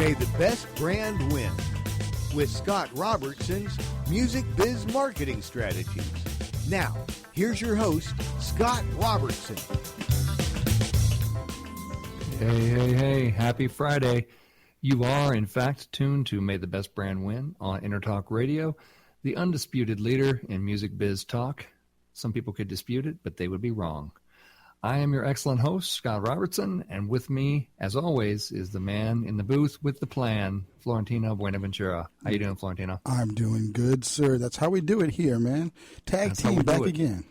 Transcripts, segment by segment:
May the best brand win with Scott Robertson's Music Biz Marketing Strategies. Now, here's your host, Scott Robertson. Hey, happy Friday. You are, in fact, tuned to May the Best Brand Win on Intertalk Radio, the undisputed leader in music biz talk. Some people could dispute it, but they would be wrong. I am your excellent host, Scott Robertson, and with me, as always, is the man in the booth with the plan, Florentino Buenaventura. How you doing, Florentino? I'm doing good, sir. That's how we do it here, man. Tag team back again.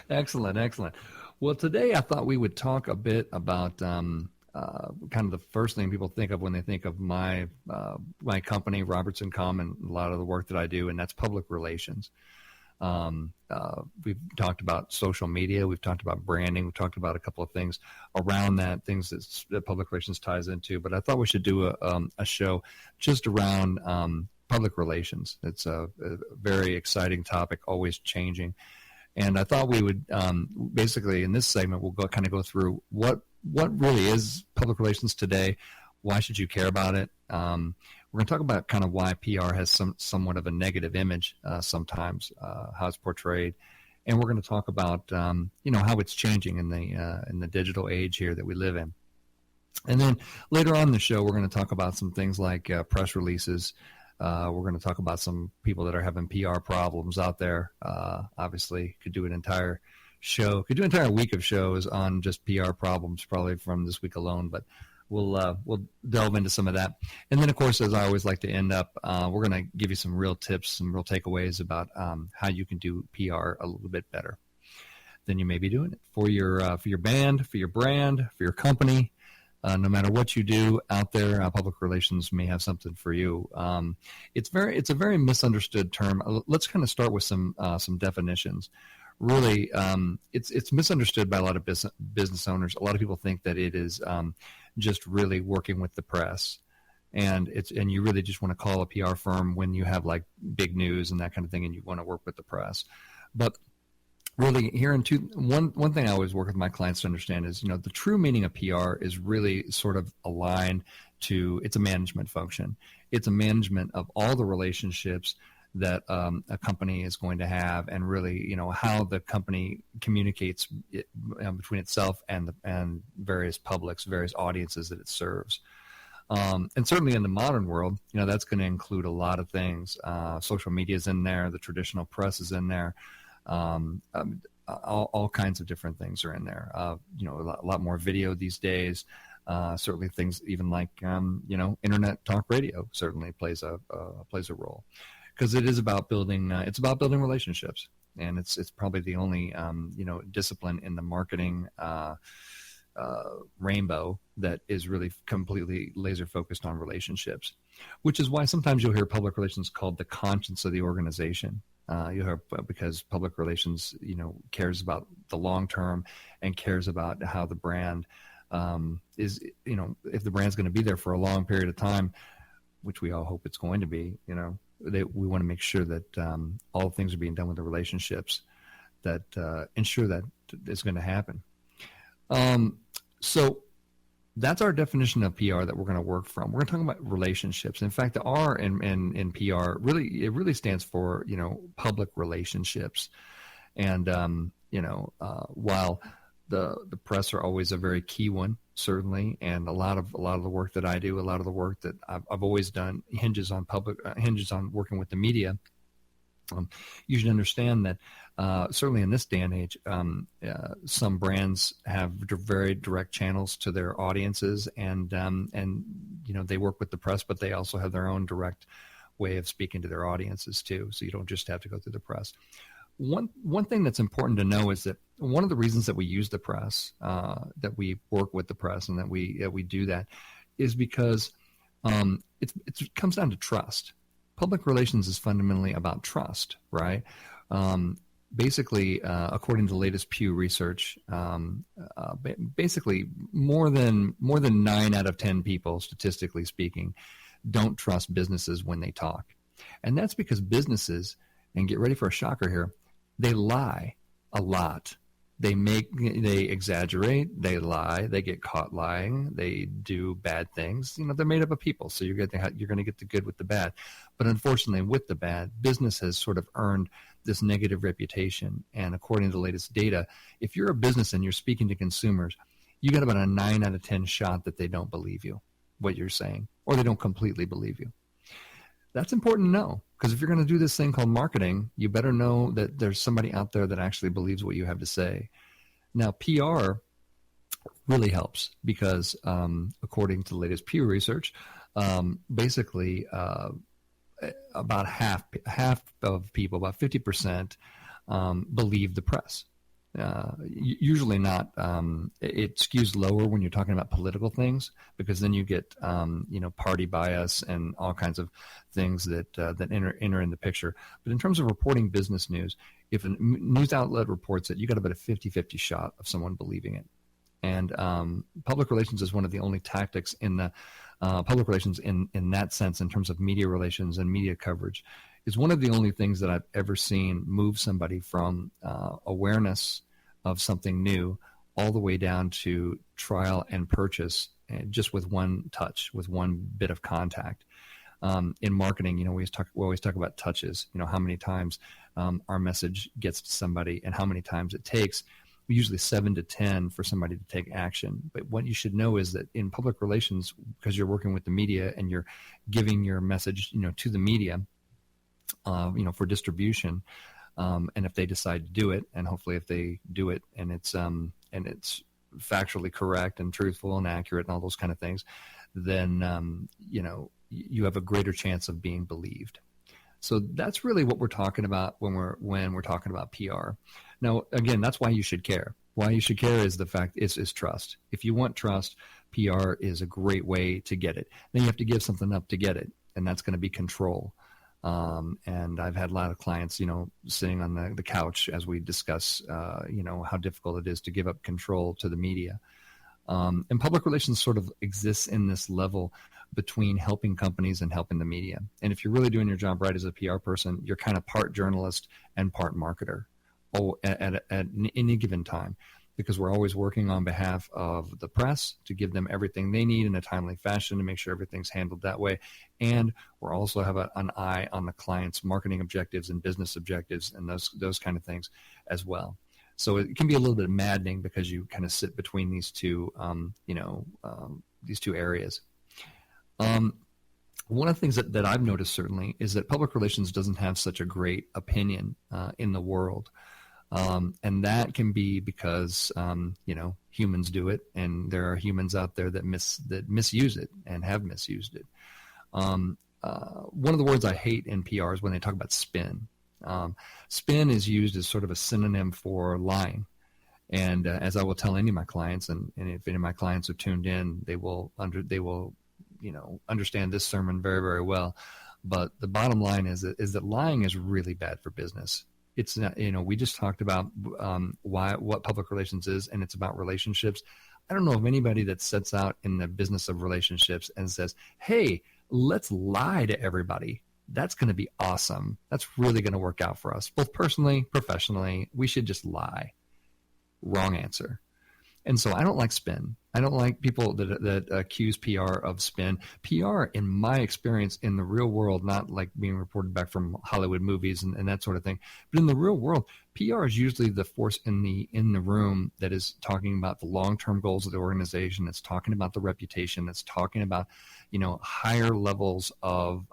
Excellent. Well, today I thought we would talk a bit about kind of the first thing people think of when they think of my company, Robertson Com, and a lot of the work that I do, and that's public relations. We've talked about social media. We've talked about branding. We've talked about a couple of things around that, things that public relations ties into. But I thought we should do a show just around public relations. It's a very exciting topic, always changing. And I thought we would basically in this segment we'll go through what really is public relations today. Why should you care about it? We're going to talk about kind of why PR has somewhat of a negative image sometimes, how it's portrayed, and we're going to talk about how it's changing in the digital age here that we live in. And then later on in the show, we're going to talk about some things like press releases. We're going to talk about some people that are having PR problems out there. Obviously, could do an entire week of shows on just PR problems, probably from this week alone, but. We'll delve into some of that. And then, of course, as I always like to end up, we're going to give you some real tips, some real takeaways about how you can do PR a little bit better than you may be doing it for your band, for your brand, for your company. No matter what you do out there, public relations may have something for you. It's a very misunderstood term. Let's kind of start with some definitions. Really, it's misunderstood by a lot of business owners. A lot of people think that it is just really working with the press, and you really just want to call a PR firm when you have like big news and that kind of thing, and you want to work with the press. But really, one thing I always work with my clients to understand is, the true meaning of PR is really sort of aligned to, it's a management function. It's a management of all the relationships that a company is going to have, and really, how the company communicates between itself and various publics, various audiences that it serves. And certainly in the modern world, that's going to include a lot of things. Social media is in there, the traditional press is in there, all kinds of different things are in there. A lot more video these days. Certainly things even like internet talk radio certainly plays a role. Because it is about building, relationships, and it's probably the only discipline in the marketing rainbow that is really completely laser focused on relationships. Which is why sometimes you'll hear public relations called the conscience of the organization. Because public relations cares about the long term and cares about how the brand is. If the brand's going to be there for a long period of time, which we all hope it's going to be. We want to make sure that all things are being done with the relationships that ensure that it's going to happen. So that's our definition of PR that we're going to work from. We're going to talk about relationships. In fact, the R in PR really stands for public relationships. And while the press are always a very key one, certainly, and a lot of the work that I do, a lot of the work that I've always done hinges on working with the media. You should understand that certainly in this day and age, some brands have very direct channels to their audiences, and they work with the press, but they also have their own direct way of speaking to their audiences too. So you don't just have to go through the press. One thing that's important to know is that one of the reasons that we use the press, that we work with the press, and that we do that, is because it comes down to trust. Public relations is fundamentally about trust, right? Basically, according to the latest Pew research, basically more than 9 out of 10 people, statistically speaking, don't trust businesses when they talk, and that's because businesses, and get ready for a shocker here, they lie a lot. They exaggerate, they lie, they get caught lying, they do bad things. They're made up of people, so you're going to get the good with the bad. But unfortunately, with the bad, business has sort of earned this negative reputation. And according to the latest data, if you're a business and you're speaking to consumers, you got about a 9 out of 10 shot that they don't believe you, what you're saying, or they don't completely believe you. That's important to know, because if you're going to do this thing called marketing, you better know that there's somebody out there that actually believes what you have to say. Now, PR really helps because, according to the latest Pew Research, basically about half of people, about 50%, believe the press. Usually not. It skews lower when you're talking about political things, because then you get party bias and all kinds of things that enter in the picture. But in terms of reporting business news, if a news outlet reports it, you got about a 50-50 shot of someone believing it. And public relations is one of the only tactics in the public relations in that sense, in terms of media relations and media coverage, is one of the only things that I've ever seen move somebody from awareness of something new all the way down to trial and purchase, just with one touch, with one bit of contact. In marketing, we always talk about touches, how many times our message gets to somebody and how many times it takes. Usually 7 to 10 for somebody to take action. But what you should know is that in public relations, because you're working with the media and you're giving your message, to the media, for distribution, and if they decide to do it, and hopefully if they do it and it's factually correct and truthful and accurate and all those kind of things, then you have a greater chance of being believed. So that's really what we're talking about when we're talking about PR. Now, again, that's why you should care. Why you should care is the fact is trust. If you want trust, PR is a great way to get it. Then you have to give something up to get it, and that's going to be control. And I've had a lot of clients, sitting on the couch as we discuss, how difficult it is to give up control to the media. And public relations sort of exists in this level between helping companies and helping the media. And if you're really doing your job right as a PR person, you're kind of part journalist and part marketer at any given time, because we're always working on behalf of the press to give them everything they need in a timely fashion to make sure everything's handled that way. And we're also have an eye on the client's marketing objectives and business objectives and those kind of things as well. So it can be a little bit maddening because you kind of sit between these two areas. One of the things that I've noticed certainly is that public relations doesn't have such a great opinion in the world. And that can be because, humans do it, and there are humans out there that misuse it and have misused it. One of the words I hate in PR is when they talk about spin. Spin is used as sort of a synonym for lying. And as I will tell any of my clients, and if any of my clients are tuned in, they will understand this sermon very, very well. But the bottom line is that lying is really bad for business. It's not, we just talked about what public relations is, and it's about relationships. I don't know of anybody that sets out in the business of relationships and says, hey, let's lie to everybody. That's going to be awesome. That's really going to work out for us, both personally, professionally. We should just lie. Wrong answer. And so I don't like spin. I don't like people that accuse PR of spin. PR, in my experience, in the real world, not like being reported back from Hollywood movies and that sort of thing, but in the real world, PR is usually the force in the room that is talking about the long-term goals of the organization. It's talking about the reputation. It's talking about, higher levels of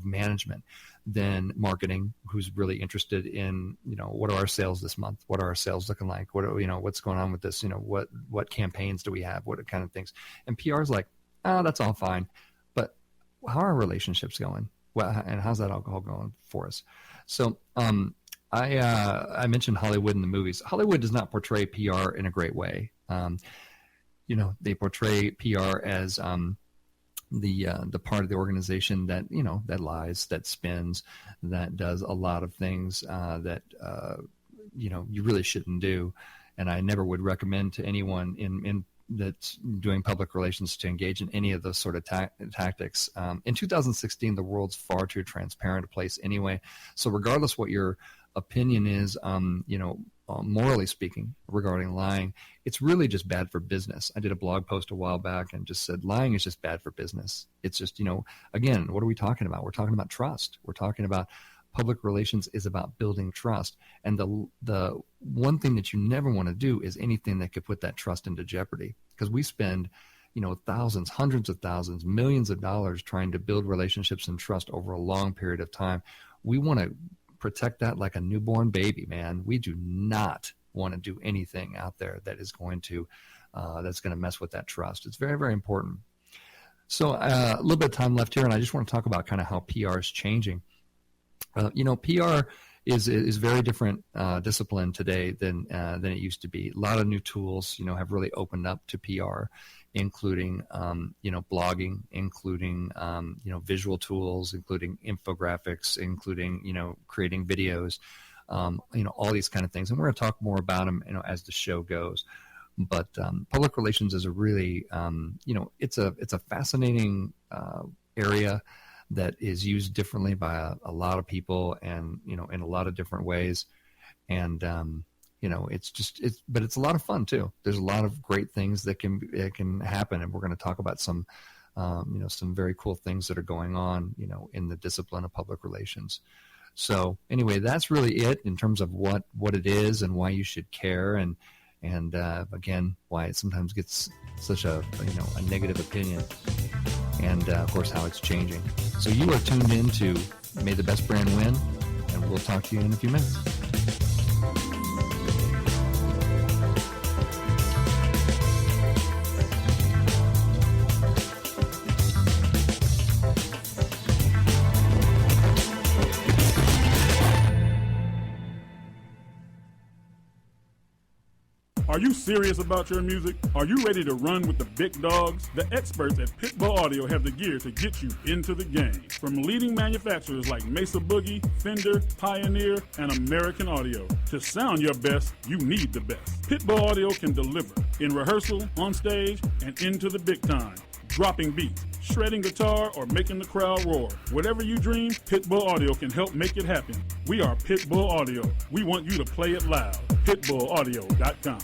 management than marketing, who's really interested in, what are our sales this month? What are our sales looking like? What's going on with this? What campaigns do we have? What kind of things? And PR is like, that's all fine, but how are our relationships going? Well, and how's that all going for us? So, I mentioned Hollywood in the movies. Hollywood does not portray PR in a great way. They portray PR as, the part of the organization that that lies, that spins, that does a lot of things that you really shouldn't do, and I never would recommend to anyone in that's doing public relations to engage in any of those sort of tactics. In 2016, the world's far too transparent a place anyway. So regardless what your opinion is, morally speaking, regarding lying, it's really just bad for business. I did a blog post a while back and just said lying is just bad for business. It's just, again, what are we talking about? We're talking about trust. We're talking about public relations is about building trust. And the one thing that you never want to do is anything that could put that trust into jeopardy, because we spend thousands, hundreds of thousands, millions of dollars trying to build relationships and trust over a long period of time. We want to protect that like a newborn baby, man. We do not want to do anything out there that is going to mess with that trust. It's very, very important. So a little bit of time left here, and I just want to talk about kind of how PR is changing. PR is very different discipline today than it used to be. A lot of new tools, have really opened up to PR, including blogging, including visual tools, including infographics, including creating videos, all these kind of things. And we're going to talk more about them, as the show goes. But public relations is a really, it's a fascinating area that is used differently by a lot of people, and in a lot of different ways. And but it's a lot of fun too. There's a lot of great things that can happen, and we're going to talk about some very cool things that are going on, in the discipline of public relations. So anyway, that's really it in terms of what it is and why you should care, and again, why it sometimes gets such a negative opinion, and of course how it's changing. So you are tuned in to May the Best Brand Win, and we'll talk to you in a few minutes. Are you serious about your music? Are you ready to run with the big dogs? The experts at Pitbull Audio have the gear to get you into the game. From leading manufacturers like Mesa Boogie, Fender, Pioneer, and American Audio. To sound your best, you need the best. Pitbull Audio can deliver in rehearsal, on stage, and into the big time. Dropping beats, shredding guitar, or making the crowd roar. Whatever you dream, Pitbull Audio can help make it happen. We are Pitbull Audio. We want you to play it loud. PitbullAudio.com.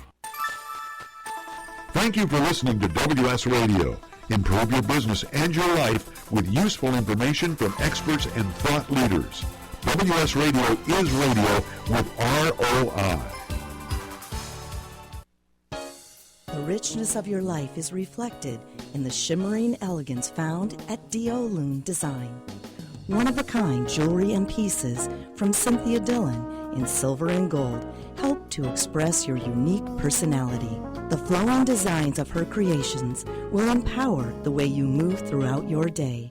Thank you for listening to WS Radio. Improve your business and your life with useful information from experts and thought leaders. WS Radio is radio with ROI. The richness of your life is reflected in the shimmering elegance found at Diolune Design. One-of-a-kind jewelry and pieces from Cynthia Dillon in silver and gold help to express your unique personality. The flowing designs of her creations will empower the way you move throughout your day.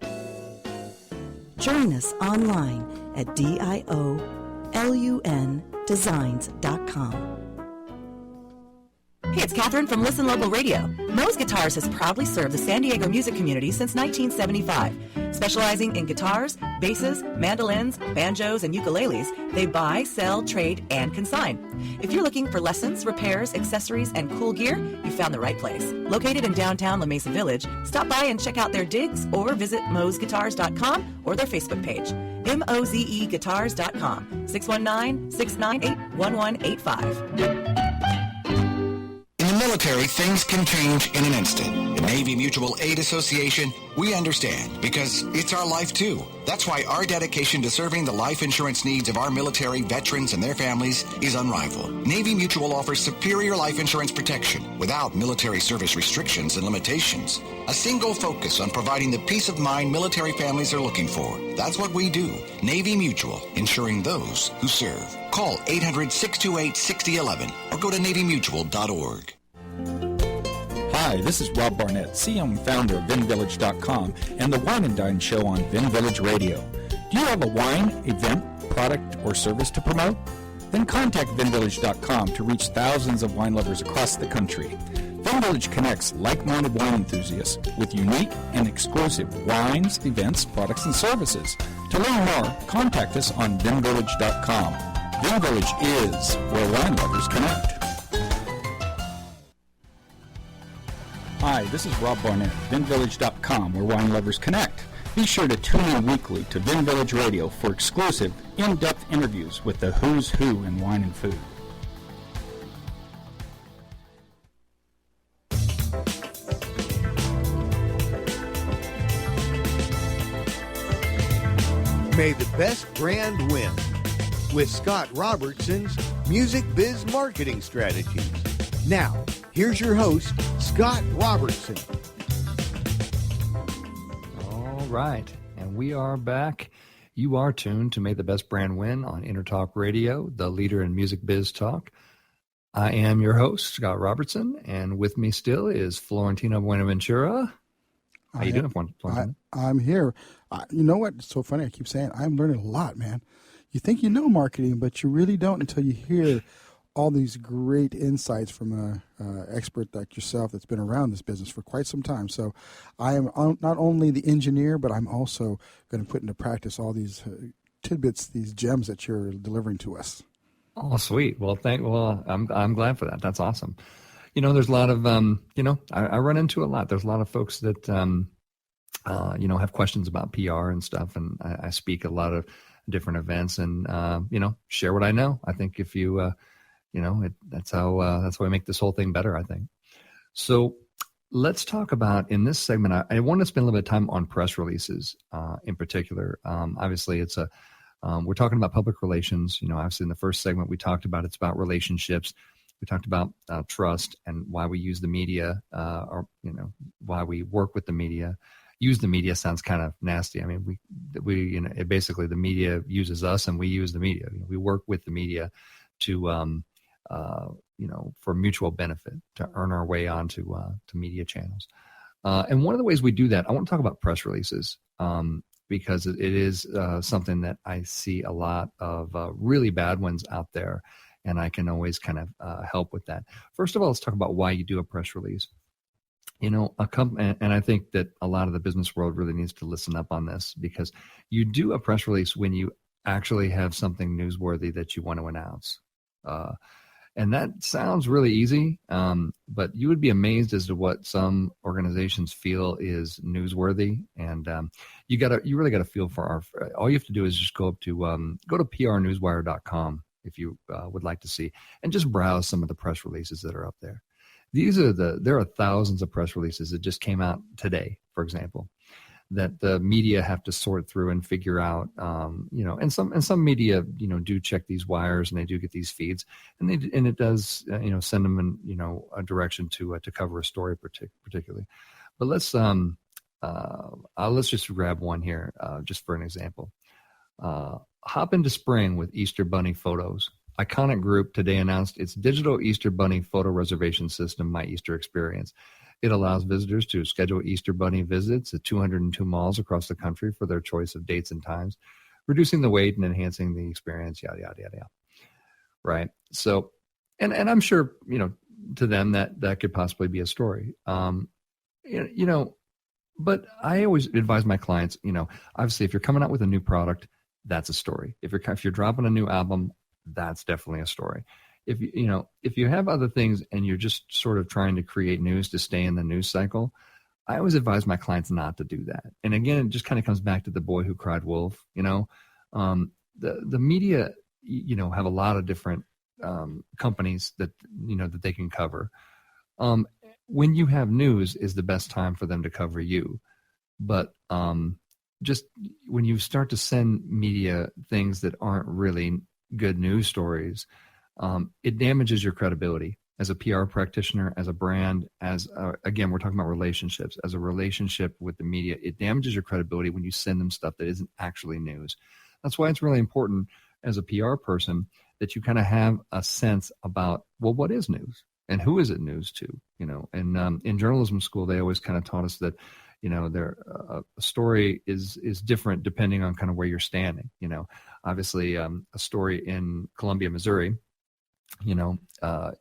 Join us online at DIOLUNdesigns.com. Hey, it's Catherine from Listen Local Radio. Moe's Guitars has proudly served the San Diego music community since 1975. Specializing in guitars, basses, mandolins, banjos, and ukuleles, they buy, sell, trade, and consign. If you're looking for lessons, repairs, accessories, and cool gear, you found the right place. Located in downtown La Mesa Village, stop by and check out their digs or visit moesguitars.com or their Facebook page. mozeguitars.com, 619-698-1185. In the military, things can change in an instant. In Navy Mutual Aid Association, we understand because it's our life too. That's why our dedication to serving the life insurance needs of our military veterans and their families is unrivaled. Navy Mutual offers superior life insurance protection without military service restrictions and limitations. A single focus on providing the peace of mind military families are looking for. That's what we do. Navy Mutual, insuring those who serve. Call 800-628-6011 or go to NavyMutual.org. Hi, this is Rob Barnett, CEO and founder of VinVillage.com and the Wine and Dine Show on Vin Village Radio. Do you have a wine, event, product, or service to promote? Then contact VinVillage.com to reach thousands of wine lovers across the country. Vin Village connects like-minded wine enthusiasts with unique and exclusive wines, events, products, and services. To learn more, contact us on VinVillage.com. Vin Village is where wine lovers connect. Hi, this is Rob Barnett, VinVillage.com, where wine lovers connect. Be sure to tune in weekly to Vin Village Radio for exclusive, in-depth interviews with the who's who in wine and food. May the best brand win with Scott Robertson's Music Biz Marketing Strategies. Now, here's your host, Scott Robertson. All right, and we are back. You are tuned to May the Best Brand Win on Intertalk Radio, the leader in music biz talk. I am your host, Scott Robertson, and with me still is Florentino Buenaventura. How you doing, Florentino? I'm here. You know what? It's so funny. I keep saying I'm learning a lot, man. You think you know marketing, but you really don't until you hear all these great insights from an expert like yourself that's been around this business for quite some time. So I am not only the engineer, but I'm also going to put into practice all these tidbits, these gems that you're delivering to us. Oh, sweet. Well, I'm glad for that. That's awesome. You know, there's a lot of, I run into a lot. There's a lot of folks that, have questions about PR and stuff. And I speak at a lot of different events and, share what I know. I think if you, that's how I make this whole thing better, I think. So let's talk about, in this segment, I want to spend a little bit of time on press releases in particular. Obviously, we're talking about public relations. You know, obviously in the first segment, we talked about it's about relationships. We talked about trust and why we use the media, why we work with the media. Use the media sounds kind of nasty. I mean, basically the media uses us and we use the media. You know, we work with the media to, for mutual benefit, to earn our way onto to media channels. And one of the ways we do that, I want to talk about press releases because it is something that I see a lot of really bad ones out there. And I can always kind of help with that. First of all, let's talk about why you do a press release. You know, and I think that a lot of the business world really needs to listen up on this, because you do a press release when you actually have something newsworthy that you want to announce. And that sounds really easy, but you would be amazed as to what some organizations feel is newsworthy. And you really got to feel for all you have to do is just go to prnewswire.com. If you would like to see, and just browse some of the press releases that are up there. There are thousands of press releases that just came out today, for example, that the media have to sort through and figure out, and some media, do check these wires and they do get these feeds, and it does, send them in, a direction to cover a story particularly. But let's just grab one here, just for an example. Hop into spring with Easter Bunny photos. Iconic Group today announced its digital Easter Bunny photo reservation system, My Easter Experience. It allows visitors to schedule Easter Bunny visits at 202 malls across the country for their choice of dates and times, reducing the wait and enhancing the experience, yada, yada, yada, yada. Right? So, and I'm sure, to them that could possibly be a story. But I always advise my clients, obviously if you're coming out with a new product, that's a story. If you're dropping a new album, that's definitely a story. If you have other things and you're just sort of trying to create news to stay in the news cycle, I always advise my clients not to do that. And again, it just kind of comes back to the boy who cried wolf. The media, have a lot of different companies that they can cover. When you have news is the best time for them to cover you, but just when you start to send media things that aren't really good news stories, it damages your credibility as a PR practitioner, as a brand, again, we're talking about relationships, as a relationship with the media. It damages your credibility when you send them stuff that isn't actually news. That's why it's really important as a PR person that you kind of have a sense about, well, what is news and who is it news to? And in journalism school, they always kind of taught us that a story is different depending on kind of where you're standing. Obviously, a story in Columbia, Missouri,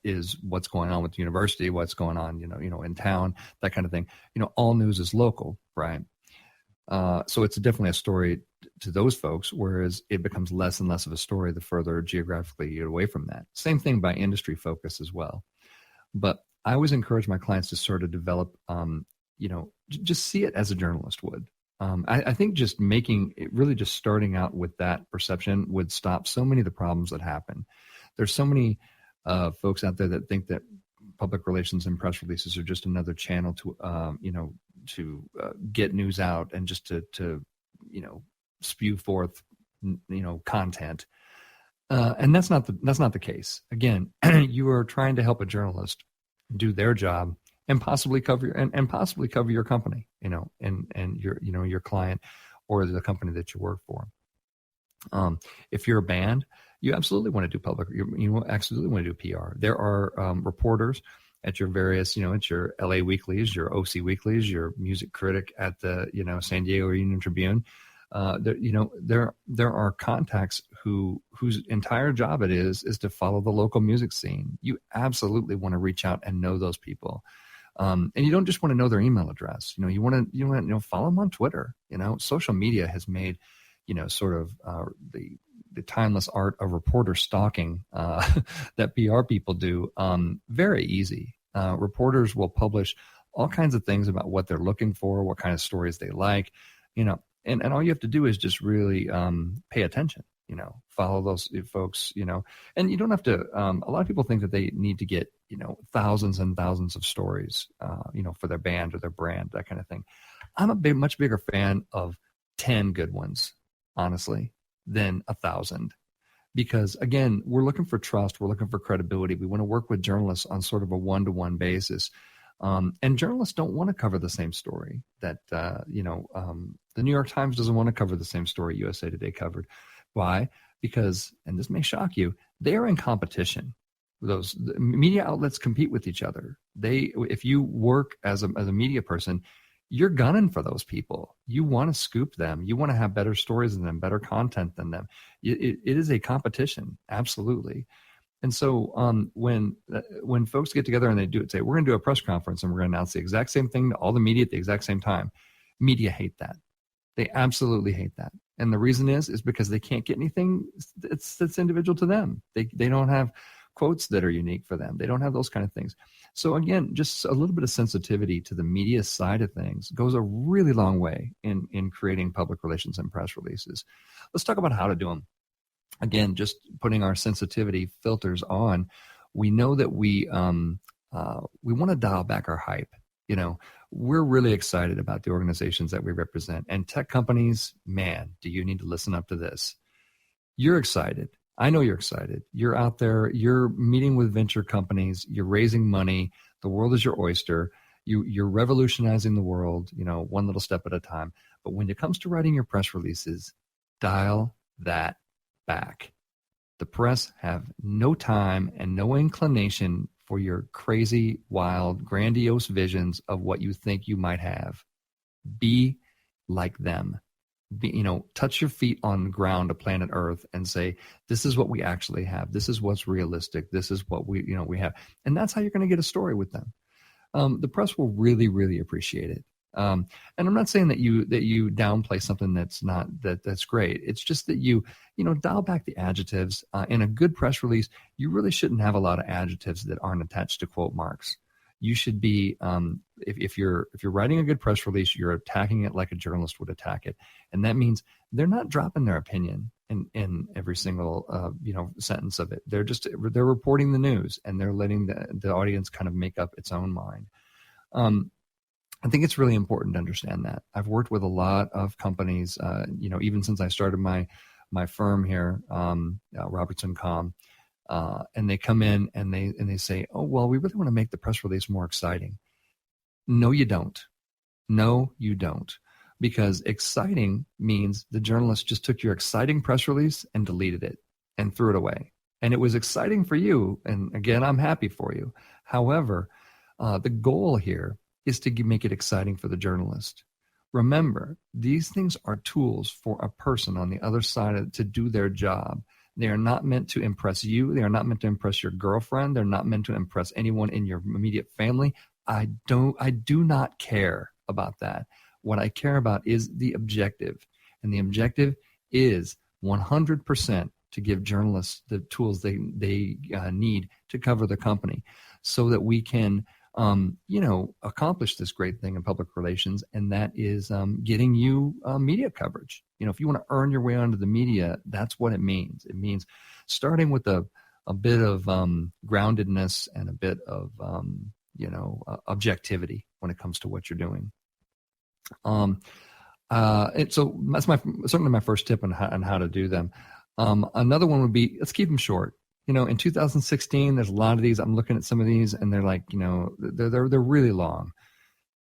is what's going on with the university, what's going on, in town, that kind of thing. All news is local, right? So it's definitely a story to those folks, whereas it becomes less and less of a story the further geographically you get away from that. Same thing by industry focus as well. But I always encourage my clients to sort of develop, just see it as a journalist would. I think just making it really just starting out with that perception would stop so many of the problems that happen. There's so many folks out there that think that public relations and press releases are just another channel to get news out and just to spew forth content. And that's not the case. Again, you are trying to help a journalist do their job and possibly cover your company, and your client or the company that you work for. If you're a band, you absolutely want to do you absolutely want to do PR. There are reporters at your various, at your LA weeklies, your OC weeklies, your music critic at the, San Diego Union Tribune. There are contacts whose entire job it is to follow the local music scene. You absolutely want to reach out and know those people. And you don't just want to know their email address. You want to follow them on Twitter. Social media has made, sort of the timeless art of reporter stalking that PR people do very easy. Reporters will publish all kinds of things about what they're looking for, what kind of stories they like, and all you have to do is just really pay attention. Follow those folks. And you don't have to. A lot of people think that they need to get thousands and thousands of stories, for their band or their brand, that kind of thing. I'm a much bigger fan of 10 good ones, honestly, than 1,000, because again, we're looking for trust, we're looking for credibility. We want to work with journalists on sort of a one-to-one basis, and journalists don't want to cover the same story that the New York Times doesn't want to cover the same story USA Today covered. Why? Because, and this may shock you, they are in competition. The media outlets compete with each other. If you work as a media person, you're gunning for those people. You want to scoop them. You want to have better stories than them, better content than them. It is a competition, absolutely. And so when folks get together and they say, we're going to do a press conference and we're going to announce the exact same thing to all the media at the exact same time, media hate that. They absolutely hate that. And the reason is because they can't get anything that's individual to them. They don't have quotes that are unique for them. They don't have those kind of things. So again, just a little bit of sensitivity to the media side of things goes a really long way in creating public relations and press releases. Let's talk about how to do them. Again, just putting our sensitivity filters on, we know that we want to dial back our hype. We're really excited about the organizations that we represent, and tech companies, man, do you need to listen up to this? You're excited. I know you're excited. You're out there, you're meeting with venture companies, you're raising money. The world is your oyster. You're revolutionizing the world, one little step at a time. But when it comes to writing your press releases, dial that back. The press have no time and no inclination for your crazy, wild, grandiose visions of what you think you might have. Be like them. Touch your feet on the ground of planet Earth and say, this is what we actually have. This is what's realistic. This is what we have. And that's how you're going to get a story with them. The press will really, really appreciate it. And I'm not saying that you downplay something that's great. It's just that you dial back the adjectives. In a good press release, you really shouldn't have a lot of adjectives that aren't attached to quote marks. You should be, if you're writing a good press release, you're attacking it like a journalist would attack it, and that means they're not dropping their opinion in every single sentence of it. They're reporting the news, and they're letting the audience kind of make up its own mind. I think it's really important to understand that. I've worked with a lot of companies, even since I started my firm here, Robertson Com. And they come in and they say, oh, well, we really want to make the press release more exciting. No, you don't. No, you don't. Because exciting means the journalist just took your exciting press release and deleted it and threw it away. And it was exciting for you. And again, I'm happy for you. However, the goal here is to make it exciting for the journalist. Remember, these things are tools for a person on the other side to do their job. They are not meant to impress you. They are not meant to impress your girlfriend. They're not meant to impress anyone in your immediate family. I do not care about that. What I care about is the objective. And the objective is 100% to give journalists the tools they need to cover the company so that we can accomplish this great thing in public relations, and that is getting you media coverage. If you want to earn your way onto the media, that's what it means. It means starting with a bit of groundedness and a bit of objectivity when it comes to what you're doing. And so that's certainly my first tip on how to do them. Another one would be, let's keep them short. In 2016, there's a lot of these. I'm looking at some of these, and they're like, they're really long.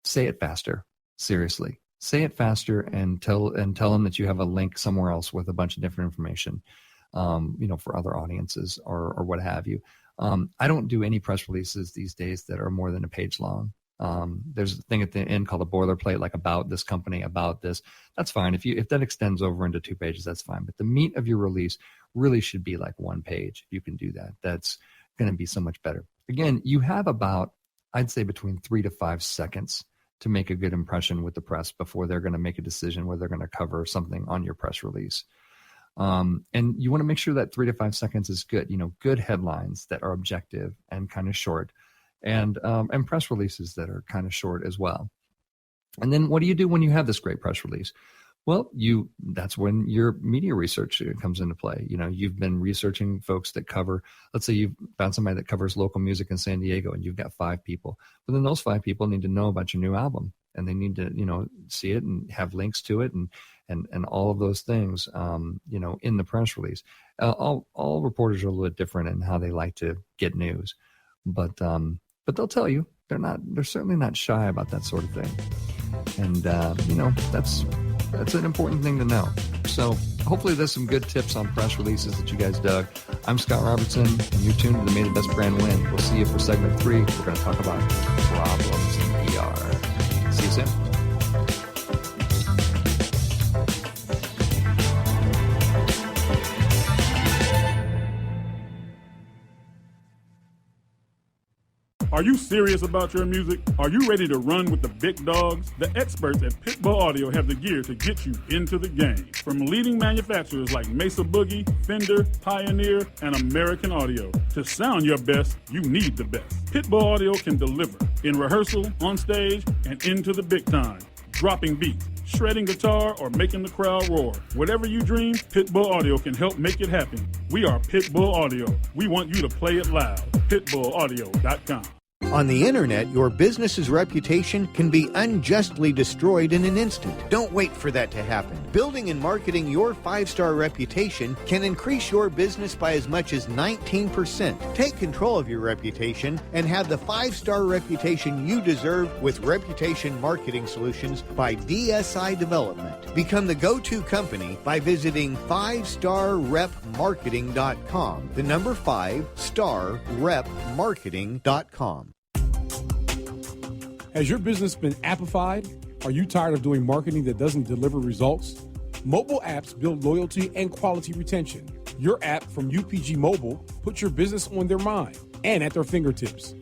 Say it faster. Seriously, say it faster, and tell them that you have a link somewhere else with a bunch of different information, for other audiences or what have you. I don't do any press releases these days that are more than a page long. There's a thing at the end called a boilerplate, like about this company, about this. That's fine. If that extends over into 2 pages, that's fine. But the meat of your release really should be like 1 page. If you can do that, that's going to be so much better. Again, you have about, I'd say, between 3 to 5 seconds to make a good impression with the press before they're going to make a decision whether they're going to cover something on your press release. And you want to make sure that 3 to 5 seconds is good. Good headlines that are objective and kind of short, and press releases that are kind of short as well. And then what do you do when you have this great press release? Well, that's when your media research comes into play. You've been researching folks that cover, let's say you've found somebody that covers local music in San Diego, and you've got 5 people. Well, then those 5 people need to know about your new album, and they need to, see it and have links to it and all of those things, in the press release. All reporters are a little bit different in how they like to get news, but they'll tell you they're certainly not shy about that sort of thing. And, that's an important thing to know. So hopefully there's some good tips on press releases that you guys dug. I'm Scott Robertson, and you're tuned to the May the Best Brand Win. We'll see you for segment 3. We're going to talk about problems in PR. See you soon. Are you serious about your music? Are you ready to run with the big dogs? The experts at Pitbull Audio have the gear to get you into the game. From leading manufacturers like Mesa Boogie, Fender, Pioneer, and American Audio. To sound your best, you need the best. Pitbull Audio can deliver in rehearsal, on stage, and into the big time. Dropping beats, shredding guitar, or making the crowd roar. Whatever you dream, Pitbull Audio can help make it happen. We are Pitbull Audio. We want you to play it loud. PitbullAudio.com. On the internet, your business's reputation can be unjustly destroyed in an instant. Don't wait for that to happen. Building and marketing your 5-star reputation can increase your business by as much as 19%. Take control of your reputation and have the 5-star reputation you deserve with Reputation Marketing Solutions by DSI Development. Become the go-to company by visiting 5starrepmarketing.com. The number 5starrepmarketing.com. Has your business been appified? Are you tired of doing marketing that doesn't deliver results? Mobile apps build loyalty and quality retention. Your app from UPG Mobile puts your business on their mind and at their fingertips.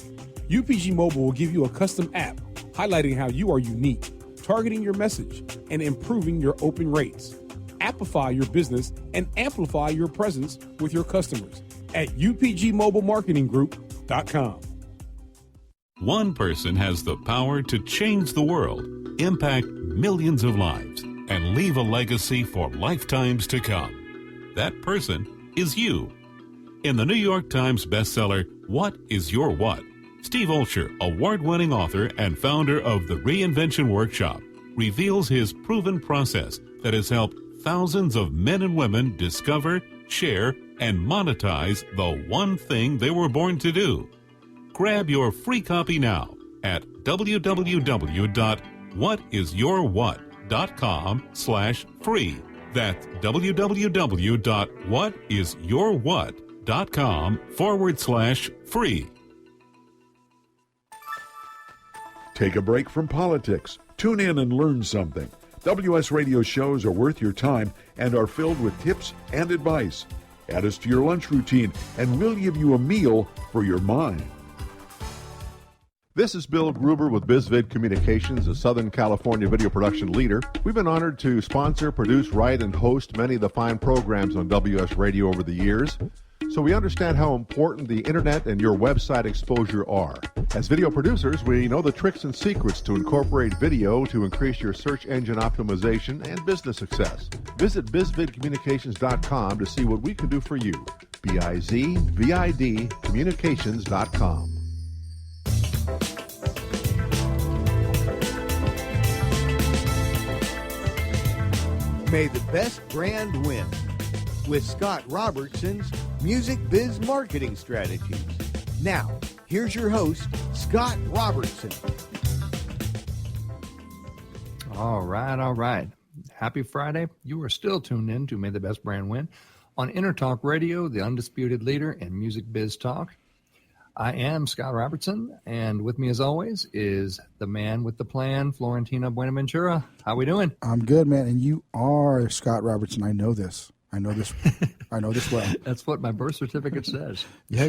UPG Mobile will give you a custom app highlighting how you are unique, targeting your message, and improving your open rates. Appify your business and amplify your presence with your customers at upgmobilemarketinggroup.com. One person has the power to change the world, impact millions of lives, and leave a legacy for lifetimes to come. That person is you. In the New York Times bestseller, What is Your What? Steve Olsher, award-winning author and founder of the Reinvention Workshop, reveals his proven process that has helped thousands of men and women discover, share, and monetize the one thing they were born to do. Grab your free copy now at www.whatisyourwhat.com/free. That's www.whatisyourwhat.com/free. Take a break from politics. Tune in and learn something. WS Radio shows are worth your time and are filled with tips and advice. Add us to your lunch routine, and we'll give you a meal for your mind. This is Bill Gruber with BizVid Communications, a Southern California video production leader. We've been honored to sponsor, produce, write, and host many of the fine programs on WS Radio over the years. So we understand how important the internet and your website exposure are. As video producers, we know the tricks and secrets to incorporate video to increase your search engine optimization and business success. Visit bizvidcommunications.com to see what we can do for you. BIZVID communications.com. May the best brand win with Scott Robertson's Music Biz Marketing Strategies. Now, here's your host, Scott Robertson. All right. Happy Friday. You are still tuned in to May the Best Brand Win on Intertalk Radio, the undisputed leader in music biz talk. I am Scott Robertson, and with me as always is the man with the plan, Florentino Buenaventura. How we doing? I'm good, man. And you are Scott Robertson. I know this well. That's what my birth certificate says. Yeah.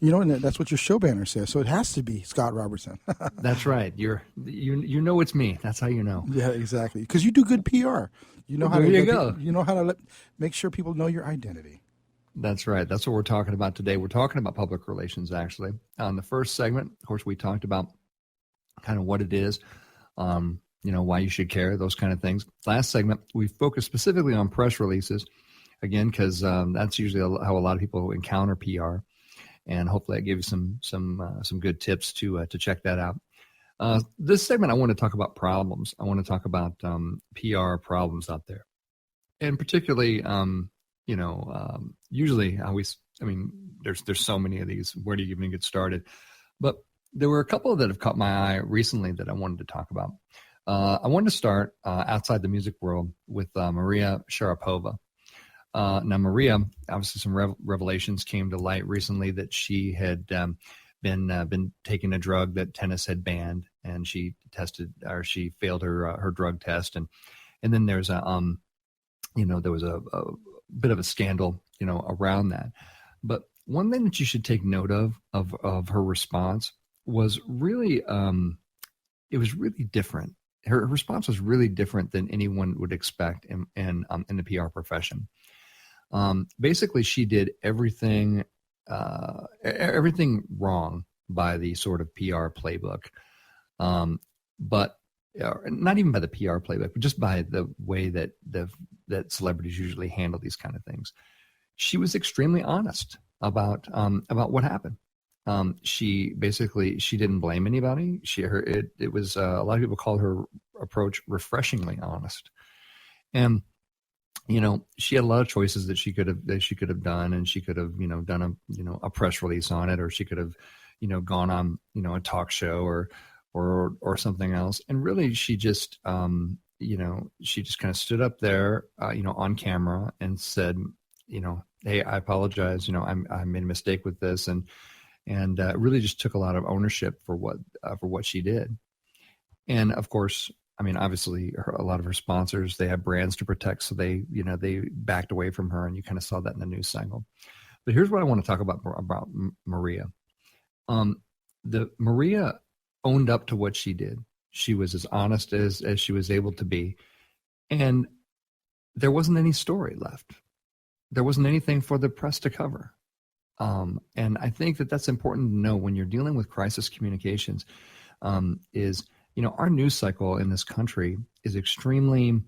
You know, and that's what your show banner says. So it has to be Scott Robertson. That's right. You know it's me. That's how you know. Yeah, exactly. Because you do good PR. You know how to make sure people know your identity. That's right. That's what we're talking about today. We're talking about public relations, actually. On the first segment, of course, we talked about kind of what it is, why you should care, those kind of things. Last segment, we focused specifically on press releases, again, because that's usually how a lot of people encounter PR, and hopefully I gave you some good tips to check that out. This segment, I want to talk about problems. I want to talk about PR problems out there, and particularly, usually there's so many of these. Where do you even get started? But there were a couple that have caught my eye recently that I wanted to talk about. I wanted to start outside the music world with Maria Sharapova. Now, Maria, obviously some revelations came to light recently that she had been taking a drug that tennis had banned, and she failed her drug test, and then there's there was a bit of a scandal, around that. But one thing that you should take note of her response was really, it was really different. Her response was really different than anyone would expect in the PR profession. Basically, she did everything wrong by the sort of PR playbook, but not even by the PR playbook, but just by the way that celebrities usually handle these kind of things. She was extremely honest about what happened. She didn't blame anybody. It was a lot of people call her approach refreshingly honest, and she had a lot of choices that she could have done, and she could have done a press release on it, or she could have gone on a talk show or something else. And really, she just she just kind of stood up there on camera and said, hey, I apologize. I made a mistake with this, and really just took a lot of ownership for what she did. And of course, obviously, a lot of her sponsors, they have brands to protect, so they backed away from her, and you kind of saw that in the news cycle. But here's what I want to talk about Maria. Maria owned up to what she did. She was as honest as she was able to be, and there wasn't any story left. There wasn't anything for the press to cover. And I think that's important to know when you're dealing with crisis communications. Is our news cycle in this country is extremely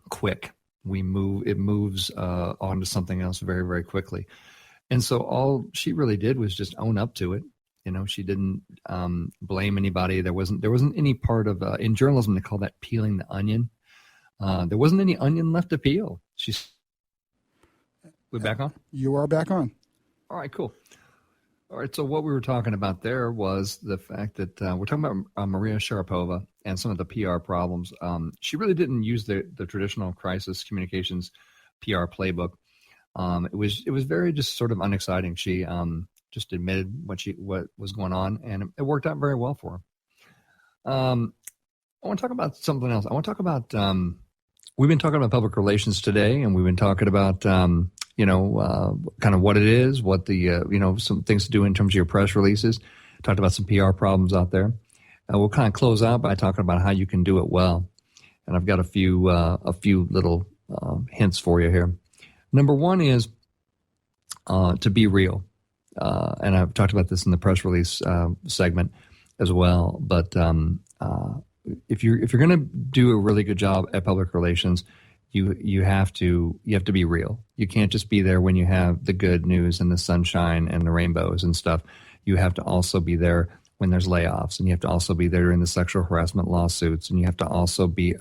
quick. It moves on to something else very, very quickly. And so all she really did was just own up to it. She didn't blame anybody. There wasn't any part of in journalism they call that peeling the onion. There wasn't any onion left to peel. We back on? You are back on. All right, cool. All right, so what we were talking about there was the fact that we're talking about Maria Sharapova and some of the PR problems. She really didn't use the traditional crisis communications PR playbook. It was very just sort of unexciting. She just admitted what was going on, and it worked out very well for her. I want to talk about something else. I want to talk about we've been talking about public relations today, and we've been talking about kind of what it is, what the some things to do in terms of your press releases. Talked about some PR problems out there. We'll kind of close out by talking about how you can do it well, and I've got a few little hints for you here. Number one is to be real. And I've talked about this in the press release segment as well. But if you're going to do a really good job at public relations, you have to be real. You can't just be there when you have the good news and the sunshine and the rainbows and stuff. You have to also be there when there's layoffs, and you have to also be there in the sexual harassment lawsuits, and you have to also be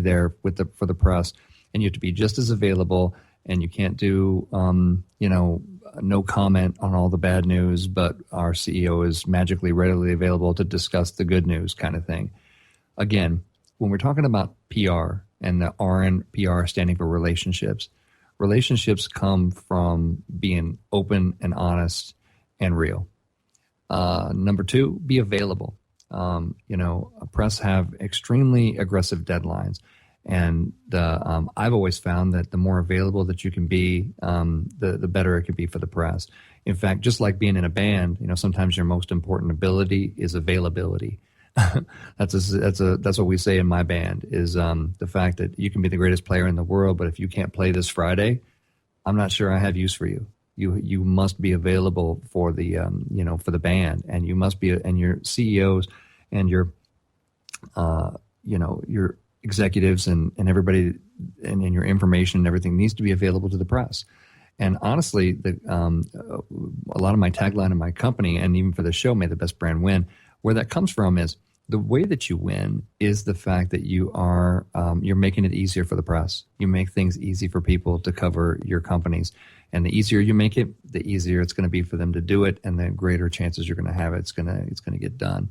there for the press, and you have to be just as available. And you can't do no comment on all the bad news, but our CEO is magically readily available to discuss the good news kind of thing. Again, when we're talking about PR and the RN PR standing for relationships come from being open and honest and real. Number two, be available. Press have extremely aggressive deadlines. And I've always found that the more available that you can be, the better it can be for the press. In fact, just like being in a band, sometimes your most important ability is availability. That's what we say in my band is the fact that you can be the greatest player in the world, but if you can't play this Friday, I'm not sure I have use for you. You must be available for the for the band, and you must be, and your CEOs and your your executives and everybody and your information and everything needs to be available to the press. And honestly, a lot of my tagline in my company and even for the show, May the Best Brand Win, where that comes from is the way that you win is the fact that you are you're making it easier for the press. You make things easy for people to cover your companies. And the easier you make it, the easier it's going to be for them to do it, and the greater chances you're going to have it's going to get done.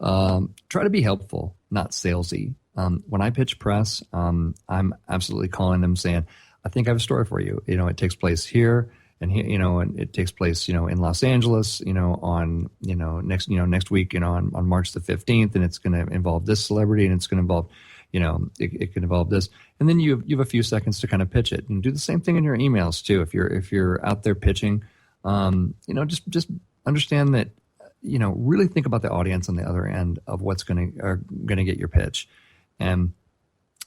Try to be helpful, not salesy. When I pitch press, I'm absolutely calling them saying, I think I have a story for you. It takes place here and here, and it takes place, in Los Angeles, on, next week, on March the 15th, and it's going to involve this celebrity, and it's going to involve, it can involve this. And then you have a few seconds to kind of pitch it, and do the same thing in your emails too. If you're out there pitching, just understand that, really think about the audience on the other end of what's going to get your pitch. And,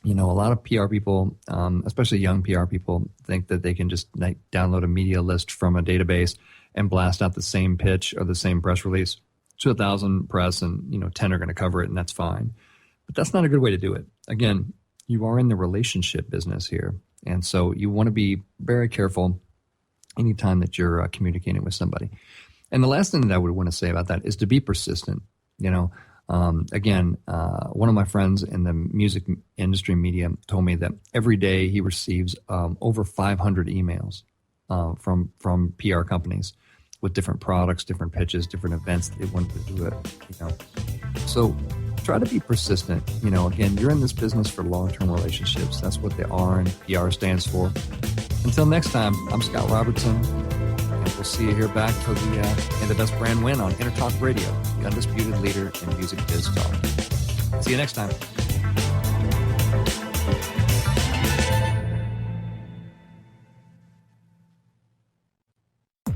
a lot of PR people, especially young PR people, think that they can just download a media list from a database and blast out the same pitch or the same press release to 1,000 press, and 10 are going to cover it, and that's fine. But that's not a good way to do it. Again, you are in the relationship business here, and so you want to be very careful anytime that you're communicating with somebody. And the last thing that I would want to say about that is to be persistent. Again, one of my friends in the music industry media told me that every day he receives over 500 emails from PR companies with different products, different pitches, different events that they want to do it. So try to be persistent. Again, you're in this business for long-term relationships. That's what the R and PR stands for. Until next time, I'm Scott Robertson. We'll see you here back for the Best Brand Win on Intertalk Radio, the undisputed leader in music biz talk. See you next time.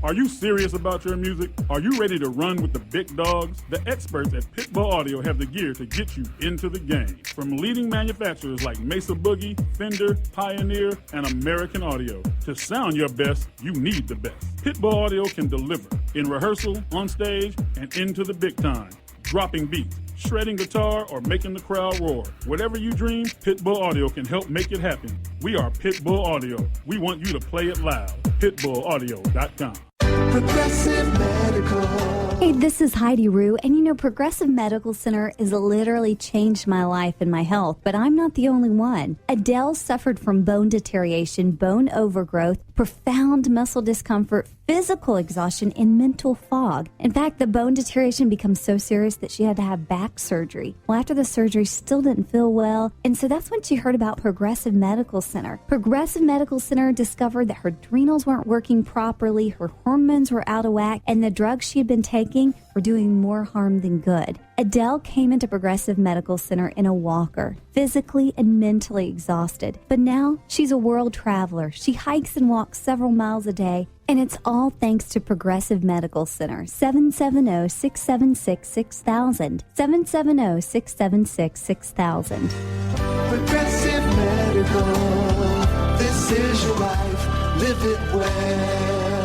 Are you serious about your music? Are you ready to run with the big dogs? The experts at Pitbull Audio have the gear to get you into the game. From leading manufacturers like Mesa Boogie, Fender, Pioneer, and American Audio. To sound your best, you need the best. Pitbull Audio can deliver in rehearsal, on stage, and into the big time. Dropping beats, shredding guitar, or making the crowd roar. Whatever you dream, Pitbull Audio can help make it happen. We are Pitbull Audio. We want you to play it loud. PitbullAudio.com. Progressive Medical. Hey, this is Heidi Rue, and Progressive Medical Center has literally changed my life and my health, but I'm not the only one. Adele suffered from bone deterioration, bone overgrowth, profound muscle discomfort, physical exhaustion, and mental fog. In fact, the bone deterioration becomes so serious that she had to have back surgery. Well, after the surgery, she still didn't feel well, and so that's when she heard about Progressive Medical Center. Progressive Medical Center discovered that her adrenals weren't working properly, her hormones were out of whack, and the drugs she had been taking were doing more harm than good. Adele came into Progressive Medical Center in a walker, physically and mentally exhausted. But now she's a world traveler. She hikes and walks several miles a day, and it's all thanks to Progressive Medical Center. 770-676-6000. 770-676-6000. Progressive Medical. This is your life. Live it well.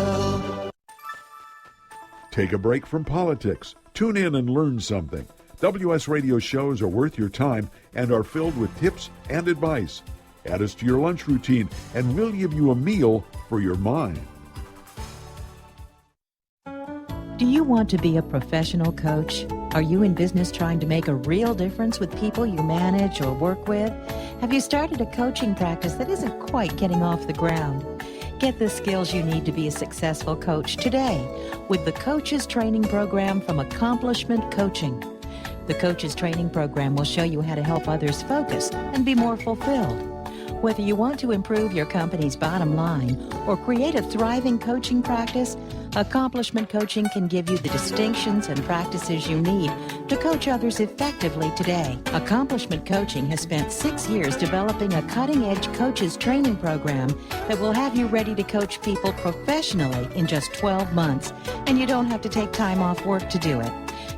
Take a break from politics. Tune in and learn something. WS Radio shows are worth your time and are filled with tips and advice. Add us to your lunch routine, and we'll give you a meal for your mind. Do you want to be a professional coach? Are you in business trying to make a real difference with people you manage or work with? Have you started a coaching practice that isn't quite getting off the ground? Get the skills you need to be a successful coach today with the Coaches Training Program from Accomplishment Coaching. The Coaches Training Program will show you how to help others focus and be more fulfilled. Whether you want to improve your company's bottom line or create a thriving coaching practice, Accomplishment Coaching can give you the distinctions and practices you need to coach others effectively today. Accomplishment Coaching has spent 6 years developing a cutting-edge coaches training program that will have you ready to coach people professionally in just 12 months, and you don't have to take time off work to do it.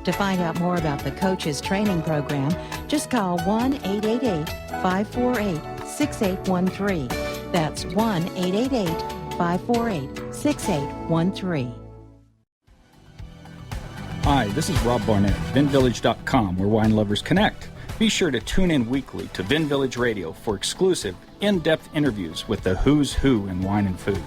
To find out more about the Coaches Training Program, just call 1-888-548-6813. That's 1-888-548-6813. Hi, this is Rob Barnett, VinVillage.com, where wine lovers connect. Be sure to tune in weekly to Vin Village Radio for exclusive, in-depth interviews with the who's who in wine and food.